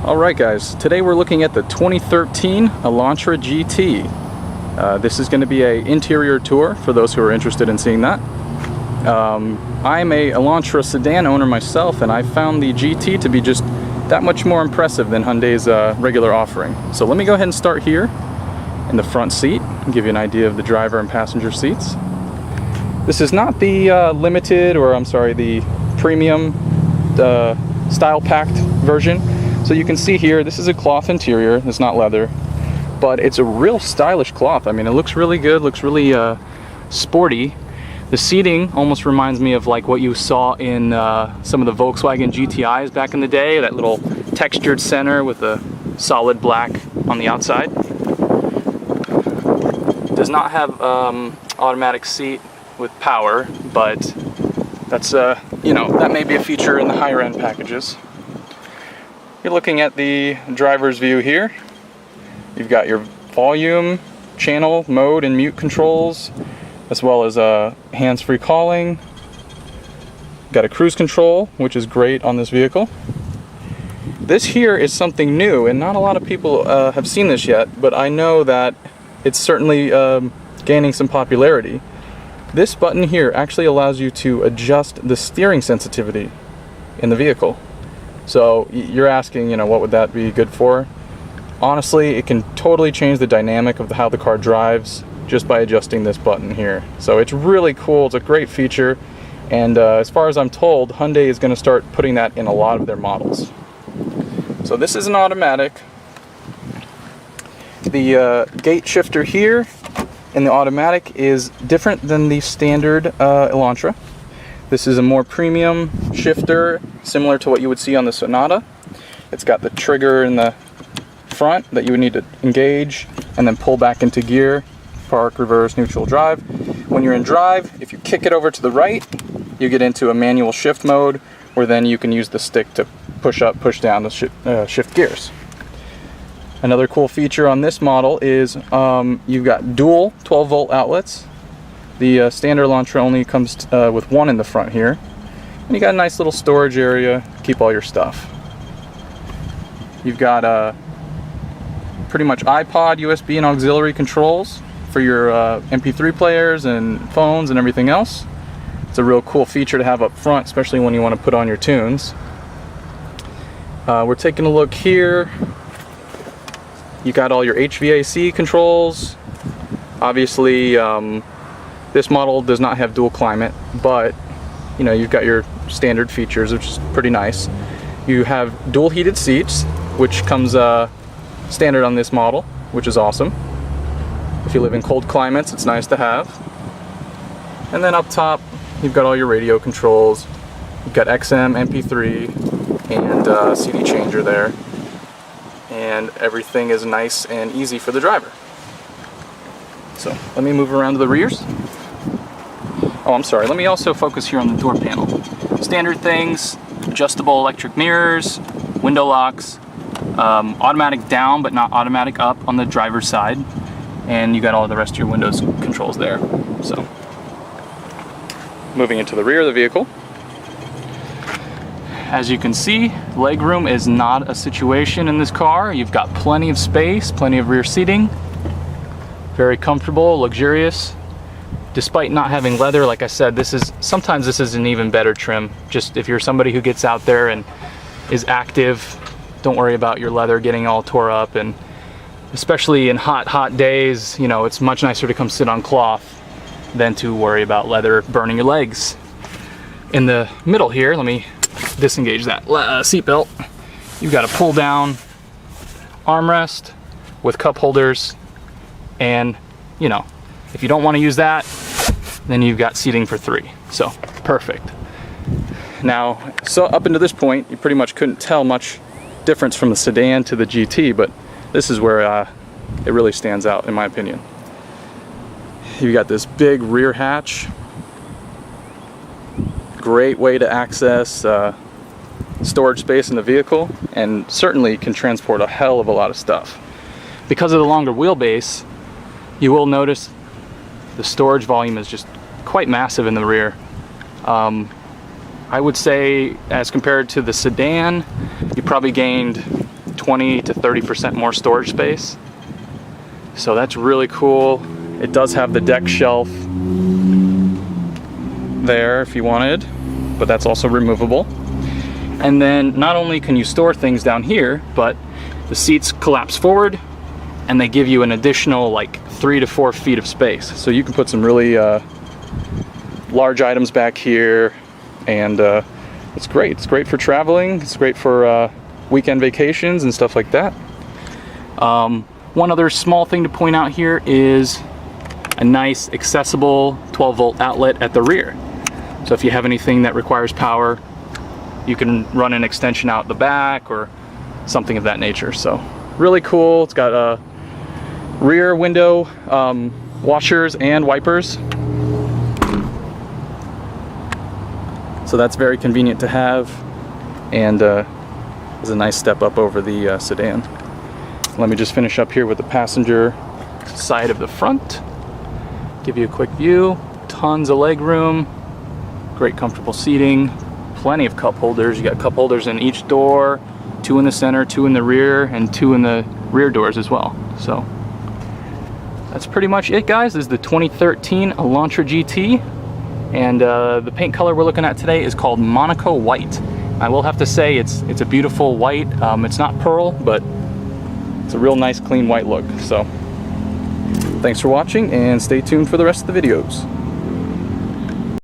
Alright guys, today we're looking at the 2013 Elantra GT. This is going to be an interior tour for those who are interested in seeing that. I'm a Elantra sedan owner myself, and I found the GT to be just that much more impressive than Hyundai's regular offering. So let me go ahead and start here in the front seat and give you an idea of the driver and passenger seats. This is not the limited, or I'm sorry, the premium style packed version. So you can see here, this is a cloth interior, it's not leather, but it's a real stylish cloth. I mean, it looks really good, looks really sporty. The seating almost reminds me of like what you saw in some of the Volkswagen GTIs back in the day, that little textured center with a solid black on the outside. Does not have automatic seat with power, but that's you know, that may be a feature in the higher end packages. You're looking at the driver's view here. You've got your volume, channel, mode, and mute controls, as well as hands-free calling. Got a cruise control, which is great on this vehicle. This here is something new, and not a lot of people have seen this yet, but I know that it's certainly gaining some popularity. This button here actually allows you to adjust the steering sensitivity in the vehicle. So you're asking, you know, what would that be good for? Honestly, it can totally change the dynamic of how the car drives just by adjusting this button here. So it's really cool, it's a great feature, and as far as I'm told, Hyundai is going to start putting that in a lot of their models. So this is an automatic. The gate shifter here in the automatic is different than the standard Elantra. This is a more premium shifter, similar to what you would see on the Sonata. It's got the trigger in the front that you would need to engage and then pull back into gear, park, reverse, neutral, drive. When you're in drive, if you kick it over to the right, you get into a manual shift mode, where then you can use the stick to push up, push down the shift gears. Another cool feature on this model is you've got dual 12-volt outlets. The standard Elantra only comes with one in the front here. And you got a nice little storage area to keep all your stuff. You've got pretty much iPod, USB, and auxiliary controls for your MP3 players and phones and everything else. It's a real cool feature to have up front, especially when you want to put on your tunes. We're taking a look here. You got all your HVAC controls. Obviously, this model does not have dual climate, but you know, you've got your standard features, which is pretty nice. You have dual heated seats, which comes standard on this model, which is awesome. If you live in cold climates, it's nice to have. And then up top, you've got all your radio controls. You've got XM, MP3, and CD changer there. And everything is nice and easy for the driver. So let me move around to the rears. Oh, I'm sorry, let me also focus here on the door panel. Standard things: adjustable electric mirrors, window locks, automatic down but not automatic up on the driver's side, and you got all the rest of your windows controls there. So moving into the rear of the vehicle, as you can see, legroom is not a situation in this car. You've got plenty of space, plenty of rear seating, very comfortable, luxurious. Despite not having leather, like I said, sometimes this is an even better trim. Just if you're somebody who gets out there and is active, don't worry about your leather getting all tore up, and especially in hot days, you know, it's much nicer to come sit on cloth than to worry about leather burning your legs. In the middle here, let me disengage that seatbelt. You've got a pull down armrest with cup holders, and you know, if you don't want to use that, then you've got seating for 3. So perfect. Now, so up until this point, you pretty much couldn't tell much difference from the sedan to the GT, but this is where it really stands out, in my opinion. You've got this big rear hatch. Great way to access storage space in the vehicle, and certainly can transport a hell of a lot of stuff. Because of the longer wheelbase, you will notice the storage volume is just quite massive in the rear. I would say, as compared to the sedan, you probably gained 20 to 30% more storage space. So that's really cool. It does have the deck shelf there if you wanted, but that's also removable. And then not only can you store things down here, but the seats collapse forward and they give you an additional like 3 to 4 feet of space. So you can put some really large items back here, and it's great. It's great for traveling. It's great for weekend vacations and stuff like that. One other small thing to point out here is a nice accessible 12-volt outlet at the rear. So if you have anything that requires power, you can run an extension out the back or something of that nature. So really cool. It's got rear window washers and wipers. So that's very convenient to have, and is a nice step up over the sedan. Let me just finish up here with the passenger side of the front. Give you a quick view. Tons of leg room, great comfortable seating, plenty of cup holders. You got cup holders in each door, 2 in the center, 2 in the rear, and 2 in the rear doors as well. So that's pretty much it, guys. This is the 2013 Elantra GT, and the paint color we're looking at today is called Monaco White. I will have to say it's a beautiful white. It's not pearl, but it's a real nice clean white look. So thanks for watching, and stay tuned for the rest of the videos.